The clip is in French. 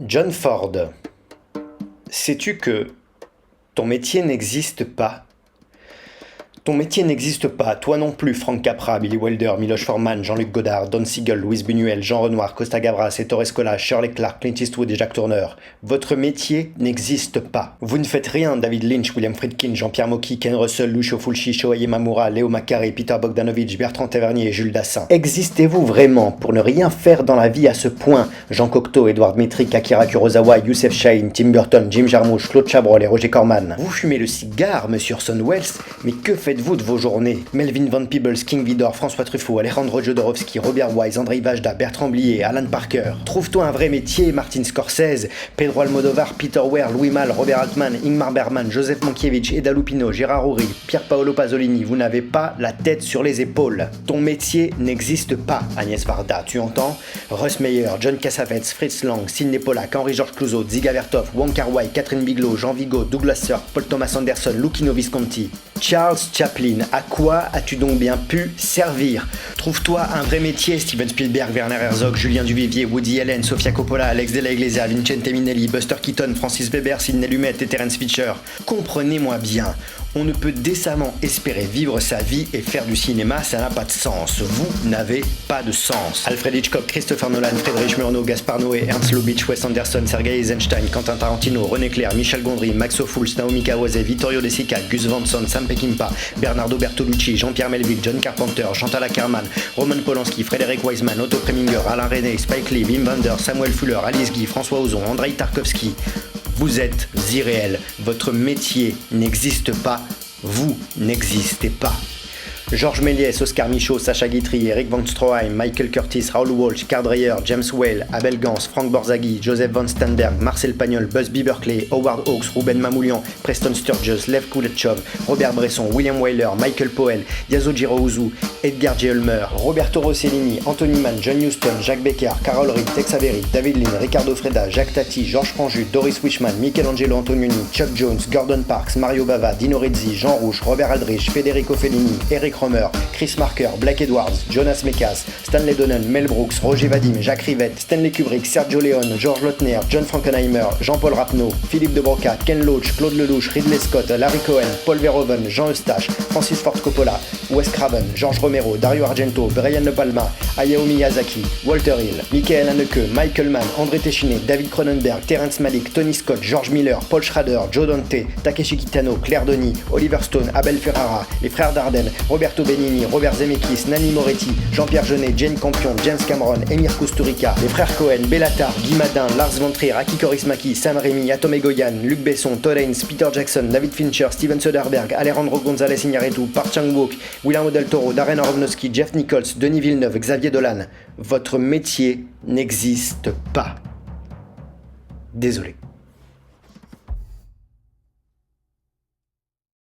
John Ford, sais-tu que ton métier n'existe pas? Ton métier n'existe pas, toi non plus, Frank Capra, Billy Wilder, Miloš Forman, Jean-Luc Godard, Don Siegel, Luis Buñuel, Jean Renoir, Costa Gavras, Ettore Scola, Shirley Clark, Clint Eastwood et Jack Tourneur. Votre métier n'existe pas. Vous ne faites rien, David Lynch, William Friedkin, Jean-Pierre Mocky, Ken Russell, Lucio Fulci, Shohei Mamura, Léo Macaré, Peter Bogdanovich, Bertrand Tavernier et Jules Dassin. Existez-vous vraiment pour ne rien faire dans la vie à ce point? Jean Cocteau, Édouard Dmitrik, Akira Kurosawa, Youssef Chahine, Tim Burton, Jim Jarmusch, Claude Chabrol et Roger Corman. Vous fumez le cigare, monsieur Orson Welles, mais que faites-vous de vos journées? Melvin Van Peebles, King Vidor, François Truffaut, Alejandro Jodorowsky, Robert Wise, Andrei Vajda, Bertrand Blier, Alan Parker. Trouve-toi un vrai métier, Martin Scorsese, Pedro Almodovar, Peter Weir, Louis Malle, Robert Altman, Ingmar Bergman, Joseph Mankiewicz, Eda Lupino, Gérard Houry, Pier Paolo Pasolini. Vous n'avez pas la tête sur les épaules. Ton métier n'existe pas, Agnès Varda, tu entends? Russ Meyer, John Cassavetes, Fritz Lang, Sidney Pollack, Henri-Georges Clouzot, Dziga Vertov, Wong Kar-wai, Catherine Bigelow, Jean Vigo, Douglas Sirk, Paul Thomas Anderson, Luchino Visconti. Charles Chaplin, à quoi as-tu donc bien pu servir? Trouve-toi un vrai métier, Steven Spielberg, Werner Herzog, Julien Duvivier, Woody Allen, Sofia Coppola, Alex de la Iglesia, Vincente Minnelli, Buster Keaton, Francis Weber, Sidney Lumet et Terence Fisher. Comprenez-moi bien, on ne peut décemment espérer vivre sa vie et faire du cinéma, ça n'a pas de sens. Vous n'avez pas de sens. Alfred Hitchcock, Christopher Nolan, Friedrich Murnau, Gaspar Noé, Ernst Lubitsch, Wes Anderson, Sergei Eisenstein, Quentin Tarantino, René Clair, Michel Gondry, Max Ophuls, Naomi Kawase, Vittorio De Sica, Gus Van Sant, Sam Peckinpah, Bernardo Bertolucci, Jean-Pierre Melville, John Carpenter, Chantal Akerman, Roman Polanski, Frédéric Wiseman, Otto Preminger, Alain René, Spike Lee, Wim Wenders, Samuel Fuller, Alice Guy, François Ozon, Andrei Tarkovsky. Vous êtes irréel. Votre métier n'existe pas. Vous n'existez pas. Georges Méliès, Oscar Michaud, Sacha Guitry, Eric Van Stroheim, Michael Curtis, Raoul Walsh, Karl Dreyer, James Whale, Abel Gance, Frank Borzaghi, Joseph Von Sternberg, Marcel Pagnol, Busby Berkeley, Howard Hawks, Ruben Mamoulian, Preston Sturges, Lev Kuleshov, Robert Bresson, William Wyler, Michael Powell, Yasujiro Ozu, Edgar J. Ulmer, Roberto Rossellini, Anthony Mann, John Huston, Jacques Becker, Carol Reed, Tex Avery, David Lean, Ricardo Freda, Jacques Tati, Georges Franju, Doris Wishman, Michelangelo Antonioni, Chuck Jones, Gordon Parks, Mario Bava, Dino Rizzi, Jean Rouge, Robert Aldrich, Federico Fellini, Eric Romer, Chris Marker, Black Edwards, Jonas Mekas, Stanley Donen, Mel Brooks, Roger Vadim, Jacques Rivette, Stanley Kubrick, Sergio Leone, Georges Lautner, John Frankenheimer, Jean-Paul Rapneau, Philippe de Broca, Ken Loach, Claude Lelouch, Ridley Scott, Larry Cohen, Paul Verhoeven, Jean Eustache, Francis Ford Coppola, Wes Craven, Georges Romero, Dario Argento, Brian De Palma, Hayao Miyazaki, Walter Hill, Michael Haneke, Michael Mann, André Téchiné, David Cronenberg, Terrence Malick, Tony Scott, George Miller, Paul Schrader, Joe Dante, Takeshi Kitano, Claire Denis, Oliver Stone, Abel Ferrara, les frères Dardenne, Roberto Benigni, Robert Zemeckis, Nanni Moretti, Jean-Pierre Jeunet, Jane Campion, James Cameron, Emir Kusturica, les frères Cohen, Bellatar, Guy Madin, Lars von Trier, Aki Kaurismäki, Sam Raimi, Atom Egoyan, Luc Besson, Todd Haynes, Peter Jackson, David Fincher, Steven Soderbergh, Alejandro González Iñárritu, Park Chan-wook, Guillermo del Toro, Darren Aronofsky, Jeff Nichols, Denis Villeneuve, Xavier Dolan. Votre métier n'existe pas. Désolé.